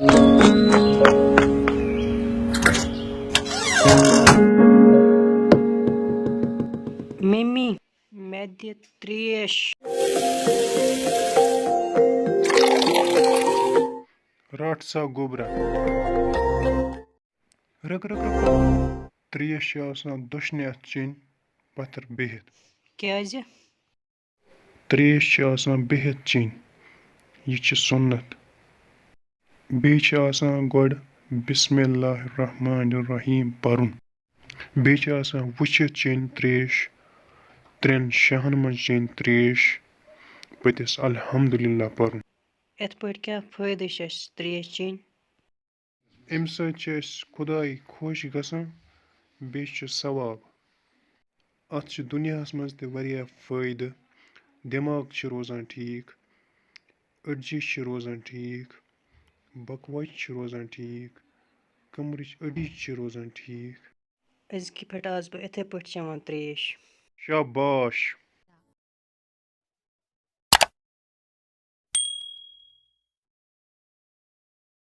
Mummy مےٚ دِ ترٛیش. رٹھ سا گوٚبرا. رک رک رک. ترٛیش چھِ آسان دٔچھنہِ اَتھٕ چیٚنۍ پتھر بِہِتھ. کیٛازِ؟ ترٛیش چھِ آسان بِہِتھ چیٚنۍ. یہِ چھِ سُنت. بیٚیہِ چھِ آسان گۄڈٕ بسم اللہ الرحمن الرحیم پرُن. بیٚیہِ چھِ آسان وٕچھِتھ چیٚنۍ ترٛیش. 3 شاہن منٛز چیٚنۍ ترٛیش. پٔتِس الحمدُاللہ پرُن. یِتھ پٲٹھۍ کیٛاہ فٲیدٕ چھِ اَسہِ ترٛیش چیٚنۍ؟ اَمہِ سۭتۍ چھِ أسۍ خۄداے خۄش گژھان بیٚیہِ چھُ ثواب. اَتھ چھِ دُنیاہَس منٛز تہِ واریاہ فٲیدٕ. دٮ۪ماغ چھِ روزان ٹھیٖک. أڈجہِ چھِ روزان ٹھیٖک. بکوچ چھِ روزان ٹھیٖک. کمرٕچ أڈِج چھِ روزان ٹھیٖک. أزکہِ پٮ۪ٹھ آسہٕ بہٕ یِتھَے پٲٹھۍ چٮ۪وان ترٛیش. شاباش.